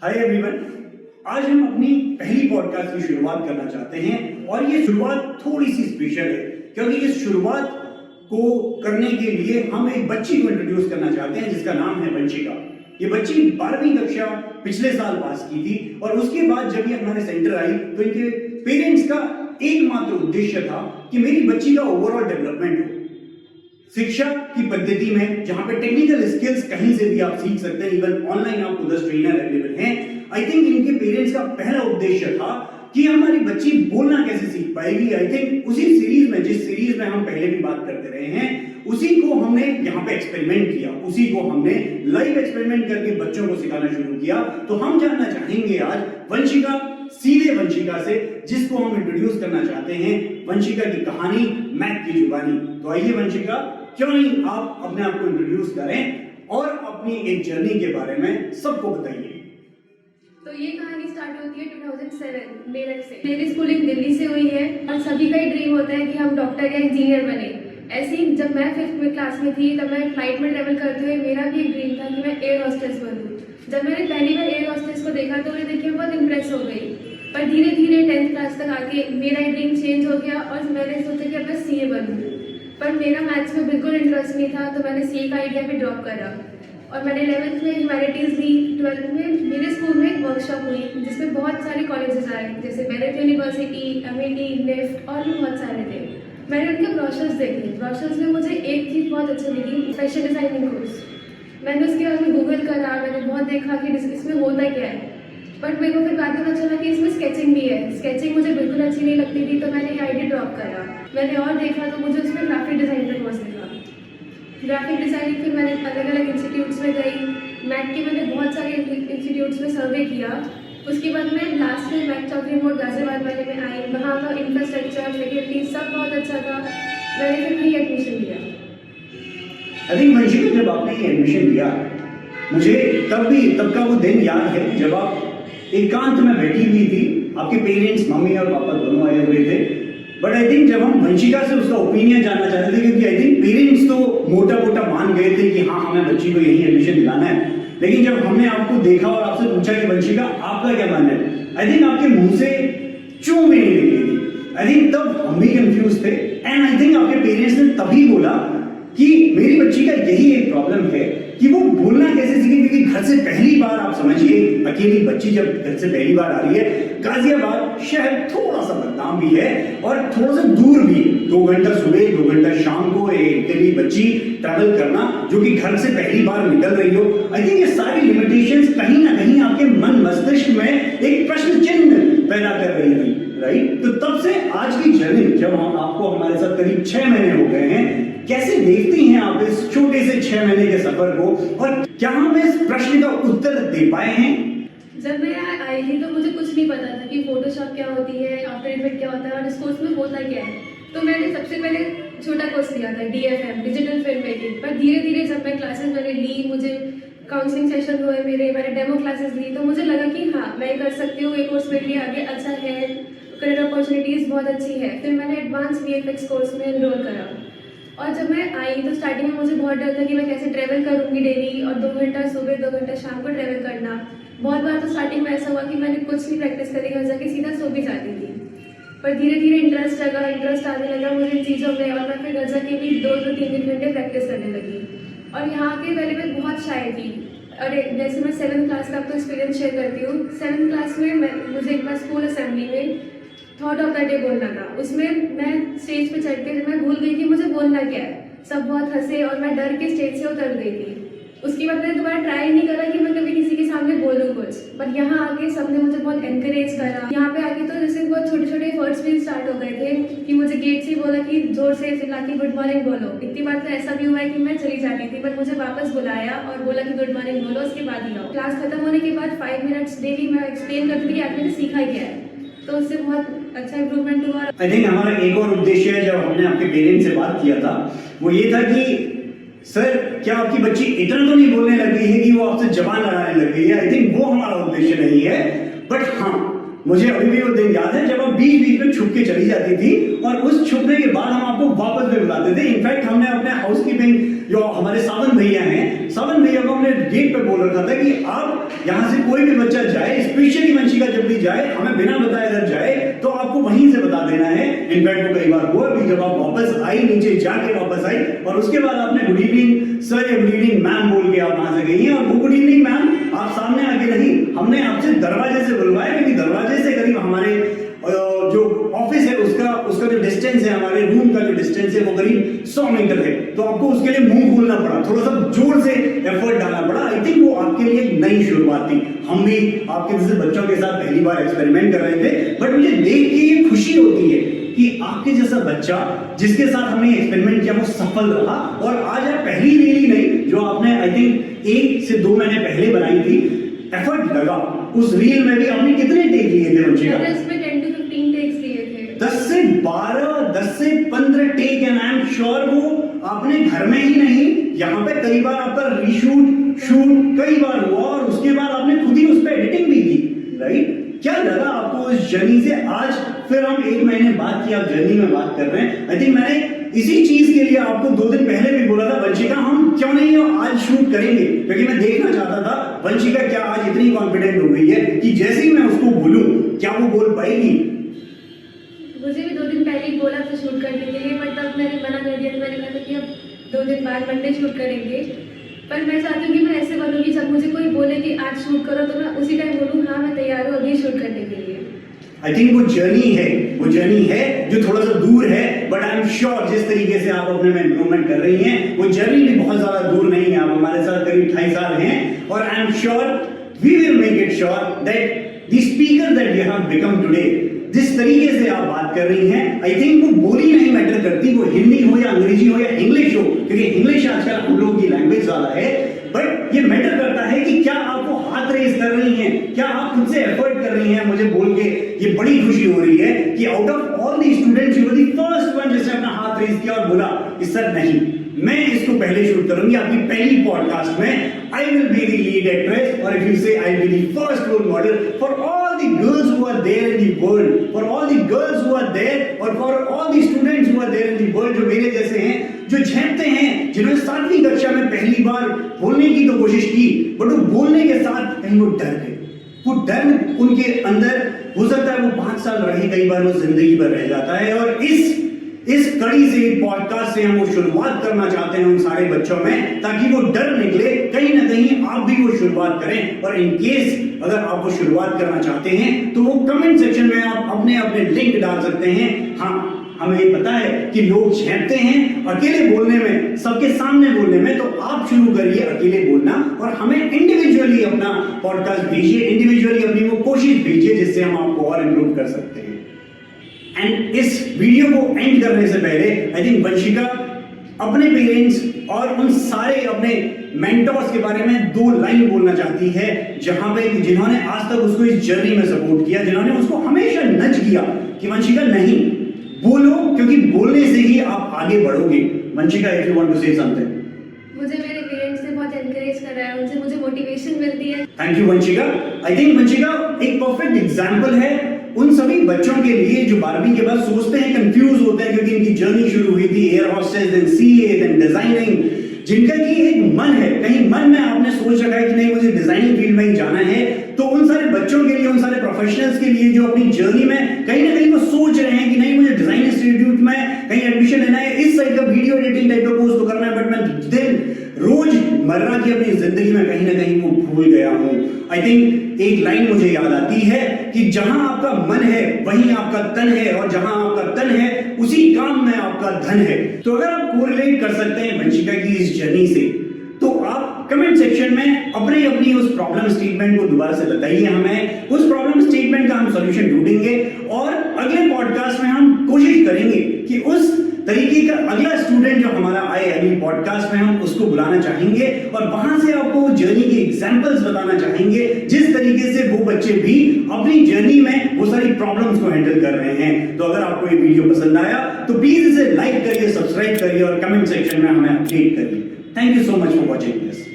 Hi everyone, आज हम अपनी पहली पॉडकास्ट की शुरुआत करना चाहते हैं और ये शुरुआत थोड़ी सी स्पेशल है क्योंकि इस शुरुआत को करने के लिए हम एक बच्ची को इंट्रोड्यूस करना चाहते हैं जिसका नाम है वंशिका। ये बच्ची 12वीं कक्षा पिछले साल पास की थी और उसके बाद जब ये हमारे सेंटर आई तो इनके पेरेंट्स का एकमात्र उद्देश्य था कि मेरी बच्ची का ओवरऑल डेवलपमेंट हो शिक्षा की पद्धति में, जहां पे टेक्निकल स्किल्स कहीं से भी आप सीख सकते हैं, इवन ऑनलाइन आपको 10 ट्रेनर अवेलेबल हैं। आई थिंक इनके पेरेंट्स का पहला उद्देश्य था कि हमारी बच्ची बोलना कैसे सीख पाएगी। आई थिंक उसी सीरीज में, जिस सीरीज में हम पहले भी बात करते रहे हैं, उसी को हमने यहाँ पे एक्सपेरिमेंट किया, उसी को हमने लाइव एक्सपेरिमेंट करके बच्चों को सिखाना शुरू किया। तो हम जानना चाहेंगे आज वंशिका, सीधे वंशिका से, जिसको हम इंट्रोड्यूस करना चाहते हैं, वंशिका की कहानी मैथ की जुबानी। तो आइए वंशिका, क्यों नहीं आप अपने आप को इंट्रोड्यूस करें और अपनी एक जर्नी के बारे में सबको बताइए। तो ये कहानी स्टार्ट होती है 2007 मेरठ से। मेरी स्कूलिंग दिल्ली से हुई है और सभी का ही ड्रीम होता है कि हम डॉक्टर या इंजीनियर बने। ऐसे ही जब मैं 5th क्लास में थी तब मैं फ्लाइट में ट्रेवल करते हुए मेरा भी एक ड्रीम था कि मैं एयर होस्टेस बनूं। जब मैंने पहली बार एयर होस्टेस को देखा तो मैं देखिए बहुत इंप्रेस हो गई, पर धीरे धीरे 10th क्लास तक आके मेरा ड्रीम चेंज हो गया और मैंने सोचा कि अब मैं CA बनूँ। पर मेरा मैथ्स में बिल्कुल इंटरेस्ट नहीं था तो मैंने CA का आइडिया भी ड्रॉप करा और मैंने 11th में ह्यूमैनिटीज़ ली। 12th में मेरे स्कूल में एक वर्कशॉप हुई जिसमें बहुत सारे कॉलेजेस आए, जैसे मेरठ यूनिवर्सिटी, MIT, NIFT और भी बहुत सारे थे। मैंने उनके ब्रोशर्स देखे। ब्रोशर्स में मुझे एक चीज़ बहुत अच्छी लगी, फैशन डिज़ाइनिंग कोर्स। मैंने उसके बाद में गूगल करा, मैंने बहुत देखा कि इसमें होता क्या है, बट मेरे को फिर बाद में पता चला कि इसमें स्केचिंग भी है। स्केचिंग मुझे बिल्कुल अच्छी नहीं लगती थी तो मैंने ये आइडिया ड्रॉप करा। मैंने और देखा तो मुझे उसमें ग्राफिक डिज़ाइन का कोर्स मिला। ग्राफिक डिज़ाइनिंग फिर मैंने अलग अलग इंस्टीट्यूट्स में गई। मैट के मैंने बहुत सारे इंस्टीट्यूट्स में सर्वे किया। उसके बाद मैं लास्ट में मैट चौधरी मोड़ गाजियाबाद वाले में आई। वहाँ का इंफ्रास्ट्रक्चर, फैकल्टी सब बहुत अच्छा था। मैंने फिर वहीं एडमिशन लिया। आई थिंक वंशिका, जब आपने ये एडमिशन लिया, मुझे तब का वो दिन याद है जब आप एकांत में बैठी हुई थी, आपके पेरेंट्स, मम्मी और पापा दोनों आए हुए थे। बट आई थिंक जब हम वंशिका से उसका ओपिनियन जानना चाहते थे, क्योंकि आई थिंक पेरेंट्स तो मोटा मोटा मान गए थे कि हाँ हमें बच्ची को यही एडमिशन दिलाना है, लेकिन जब हमने आपको देखा और आपसे पूछा कि वंशिका आपका क्या मानना है, आई थिंक आपके मुंह से चूं भी नहीं निकली थी। आई थिंक तब हम भी कंफ्यूज थे एंड आई थिंक आपके पेरेंट्स ने तभी बोला कि मेरी बच्ची का यही एक प्रॉब्लम है कि वो बोलना कैसे सीखे, क्योंकि घर से पहली बार, आप समझिए अकेली बच्ची जब घर से पहली बार आ रही है, गाजियाबाद शहर थोड़ा सा बदनाम भी है और थोड़ा सा दूर भी, 2 घंटा सुबह 2 घंटा शाम को अकेली बच्ची ट्रैवल करना, जो कि घर से पहली बार निकल रही हो। आई थिंक ये सारी लिमिटेशंस कहीं ना कहीं आपके मन मस्तिष्क में एक प्रश्न चिन्ह पैदा कर रही थी, राइट? तो तब से आज की जर्नी, जब हम आपको हमारे साथ करीब 6 महीने हो गए हैं, कैसे देखती हैं आप इस छोटे से 6 महीने के सफर को और क्या हम इस प्रश्न का उत्तर दे पाए हैं? जब मैं यहाँ आई थी तो मुझे कुछ नहीं पता था कि फोटोशॉप क्या होती है, आफ्टर इफेक्ट क्या होता है और इस कोर्स में होता क्या है। तो मैंने सबसे पहले छोटा कोर्स लिया था, DFM, डिजिटल फिल्म मेकिंग। पर धीरे धीरे जब मैं क्लासेस मैंने ली, मुझे काउंसलिंग सेशन हुए मेरे, मैंने डेमो क्लासेस ली, तो मुझे लगा कि हाँ मैं कर सकती हूँ, ये कोर्स मेरे लिए आगे अच्छा है, करियर अपॉर्चुनिटीज़ बहुत अच्छी है। फिर मैंने एडवांस VFX कोर्स में एनरोल करा और जब मैं आई तो स्टार्टिंग में मुझे बहुत डर था कि मैं कैसे ट्रैवल करूँगी डेली, और 2 घंटा सुबह 2 घंटा शाम को ट्रैवल करना। बहुत बार तो स्टार्टिंग में ऐसा हुआ कि मैंने कुछ नहीं प्रैक्टिस करी, घर जाके सीधा सो भी जाती थी। पर धीरे धीरे इंटरेस्ट आने लगा मुझे इन चीज़ों में और मैं फिर घर जाके भी 2-3 घंटे प्रैक्टिस करने लगी। और यहाँ के पहले मैं बहुत शाय थी। और जैसे मैं 7th क्लास का आपको एक्सपीरियंस शेयर करती हूँ। 7th क्लास में मुझे एक बार स्कूल असेंबली में थॉट ऑफ द डे बोलना था। उसमें मैं स्टेज पे चढ़ के मैं भूल गई कि मुझे बोलना क्या है। सब बहुत हंसे और मैं डर के स्टेज से उतर गई थी। उसके बाद मैंने दोबारा ट्राई नहीं करा कि मैं कभी किसी के सामने बोलूँ कुछ। पर यहाँ आके सबने मुझे बहुत एनकरेज करा। यहाँ पे आके तो जैसे बहुत छोटे छोटे एफर्ट्स भी स्टार्ट हो गए थे कि मुझे गेट से बोला कि जोर से चिल्ला के गुड मॉर्निंग बोलो। इतनी बार तो ऐसा भी हुआ है कि मैं चली जाती थी, पर मुझे वापस बुलाया और बोला कि गुड मॉर्निंग बोलो, उसके बाद ही आओ। क्लास खत्म होने के बाद 5 मिनट्स डेली मैं एक्सप्लेन करती थी कि आपने सीखा क्या है, तो उससे बहुत अच्छा इंप्रूवमेंट हुआ। आई थिंक हमारा एक और उद्देश्य है, जब हमने आपके पेरेंट्स से बात किया था, वो ये था कि सर क्या आपकी बच्ची इतना तो नहीं बोलने लग गई है कि वो आपसे जबान लड़ाने लग गई है। आई थिंक वो हमारा उद्देश्य नहीं है, बट हाँ मुझे अभी भी वो दिन याद है जब आप बीच बीच में छुप के चली जाती थी और उस छुपने के बाद हम आपको वापस में बुलाते थे। इनफैक्ट हमने अपने हाउसकीपिंग जो हमारे सावन भैया हैं, सावन भैया को हमने गेट पे बोल रखा था कि आप यहाँ से कोई भी बच्चा जाए, स्पेशली वंशिका जब भी जाए, हमें बिना बताए अगर जाए तो आपको वहीं से बता देना है। इनफैक्ट वो कई बार हुआ भी, जब आप वापस आई, नीचे जाके वापस आई और उसके बाद आपने गुड इवनिंग सर या गुड इवनिंग मैम बोल के आप वहां से गई हैं। और वो गुड इवनिंग मैम आप सामने आके नहीं, हमने आपसे दरवाजे से बुलवाया, क्योंकि दरवाजे से करीब हमारे जो ऑफिस है उसका जो डिस्टेंस है, हमारे रूम का जो डिस्टेंस है वो करीब 100 मीटर है। तो आपको उसके लिए मुंह खोलना पड़ा, थोड़ा सा जोर से एफर्ट डालना पड़ा। आई थिंक वो आपके लिए एक नई शुरुआत थी। हम भी आपके जैसे बच्चों के साथ पहली बार एक्सपेरिमेंट कर रहे थे, बट मुझे देख के ये खुशी होती है कि आपके जैसा बच्चा जिसके साथ हमने एक्सपेरिमेंट किया वो सफल रहा। और आज आप पहली रील ही नहीं, जो आपने आई थिंक 1 से 2 महीने पहले बनाई थी, एफर्ट लगा उस रील में भी। आपने कितने टेक लिए थे वंशिका? मैंने इसमें 10 to 15 टेक्स लिए थे। 10 से 12, 10 से 15 take, and I am sure वो आपने घर में ही नहीं, यहाँ पे कई बार आपका रीशूट शूट कई बार हुआ और उसके बाद आपने खुद ही उस पर एडिटिंग भी की, राइट? क्या लगा आपको उस जर्नी से? आज फिर हम 1 महीने बाद की आप जर्नी में बात कर रहे हैं। आई थिंक मैंने इसी चीज के लिए आपको 2 दिन पहले भी बोला था, वंशिका हम क्यों नहीं आज शूट करेंगे, क्योंकि मैं देखना चाहता था वंशिका क्या आज इतनी कॉन्फिडेंट हो गई है कि जैसे ही मैं उसको बोलूं क्या वो बोल पाएगी। मुझे भी 2 दिन पहले ही बोला था शूट करने के लिए, पर तब मैंने मना कर दिया। मैंने कहा था कि अब 2 दिन बाद मंडे शूट करेंगे। पर मैं चाहती हूँ कि मैं ऐसे बनूँ कि जब मुझे कोई बोले कि आज शूट करो तो मैं उसी टाइम बोलूँ हाँ मैं तैयार हूँ अभी शूट करने के लिए। आई थिंक वो जर्नी है जो थोड़ा सा दूर है, बट आई एम श्योर जिस तरीके से आप अपने में इंप्रूवमेंट कर रही हैं, वो जर्नी भी बहुत ज्यादा दूर नहीं है। आप हमारे साथ करीब 2.5 साल हैं और I am sure we will make it sure that the speaker that you have become today, जिस तरीके से आप बात कर रही हैं, आई थिंक वो बोली नहीं मैटर करती, वो हिंदी हो या अंग्रेजी हो या इंग्लिश हो, क्योंकि इंग्लिश आजकल हम लोगों की लैंग्वेज ज्यादा है, बट ये मैटर करता है कि क्या आप वो हाथ रेस कर रही हैं, क्या आप खुद से एफर्ट कर रही हैं। मुझे बोल के ये बड़ी खुशी हो रही है कि out of all the students you were the first one जिसने अपना हाथ रेस किया और बोला कि सर नहीं, मैं इसको पहले शूट करूंगी आपकी पहली पॉडकास्ट में। I will be the lead actress, or if you say I'll be the first role model for all the girls who are there in the world, for all the girls who are there, or for all the students who are there in the world, जो मेरे जैसे हैं, जो झेपते हैं, जिन्होंने 7वीं कक्षा में पहली बार बोलने की तो कोशिश की, बट वो बोलने के साथ कहीं वो डर गए। वो डर उनके अंदर हो सकता है वो 5 साल रहे, कई बार वो जिंदगी भर रह जाता है। और इस कड़ी से पॉडकास्ट से हम वो शुरुआत करना चाहते हैं उन सारे बच्चों में, ताकि वो डर निकले, कहीं ना कहीं आप भी वो शुरुआत करें। और इन केस अगर आप वो शुरुआत करना चाहते हैं तो वो कमेंट सेक्शन में आप अपने लिंक डाल सकते हैं। हाँ, हमें पता है कि लोग झेपते हैं अकेले बोलने में, सबके सामने बोलने में, तो आप शुरू करिए अकेले बोलना और हमें इंडिविजुअली अपना पॉडकास्ट भेजिए, इंडिविजुअली अपनी वो कोशिश भेजिए जिससे हम आपको और इंप्रूव कर सकते हैं। एंड इस वीडियो को एंड करने से पहले आई थिंक वंशिका अपने पेरेंट्स और उन सारे अपने मेंटोर्स के बारे में 2 लाइन बोलना चाहती है, जहां पे जिन्होंने आज तक उसको इस जर्नी में सपोर्ट किया, जिन्होंने उसको हमेशा नच किया कि वंशिका नहीं बोलो, क्योंकि बोलने से ही आप आगे बढ़ोगे। Vanshika, if you want to say something. मुझे मेरे पेरेंट्स ने बहुत एनकरेज करा है, उनसे मुझे मोटिवेशन मिलती है। Thank you Vanshika. I think Vanshika एक परफेक्ट एग्जांपल है उन सभी बच्चों के लिए जो 12वीं के बाद सोचते हैं, कंफ्यूज होते हैं, क्योंकि इनकी जर्नी शुरू हुई थी air hostess, then CA, then designing, जिनका कि एक मन है, कहीं मन में आपने सोच रखा है कि नहीं मुझे डिजाइनिंग फील्ड में ही जाना है। तो उन सारे बच्चों के लिए, उन सारे प्रोफेशनल्स के लिए जो अपनी जर्नी में कहीं ना कहीं वो सोच रहे हैं कि नहीं मुझे डिजाइन इंस्टीट्यूट में कहीं एडमिशन लेना है, इस टाइप का वीडियो एडिटिंग टाइप का कोर्स तो करना है, बट मैं दिन रोजमर्रा की अपनी जिंदगी में कहीं ना कहीं वो भूल गया हूं। आई थिंक एक लाइन मुझे याद आती है कि जहां आपका मन है वहीं आपका तन है, और जहां आपका तन है उसी काम में आपका धन है। तो अगर आप कोरिलेट कर सकते हैं वंशिका की इस जर्नी से, तो आप कमेंट सेक्शन में अपनी उस प्रॉब्लम स्टेटमेंट को दोबारा से बताइए हमें। उस प्रॉब्लम स्टेटमेंट का हम सॉल्यूशन ढूंढेंगे और अगले पॉडकास्ट में हम कोशिश करेंगे कि उस तरीके का अगला स्टूडेंट जो हमारा आए अगली पॉडकास्ट में, हम उसको बुलाना चाहेंगे और वहां से आपको जर्नी के एग्जांपल्स बताना चाहेंगे, जिस तरीके से वो बच्चे भी अपनी जर्नी में वो सारी प्रॉब्लम्स को हैंडल कर रहे हैं। तो अगर आपको ये वीडियो पसंद आया तो प्लीज इसे लाइक करिए, सब्सक्राइब करिए और कमेंट सेक्शन में हमें अपडेट करिए। Thank you so much for watching this.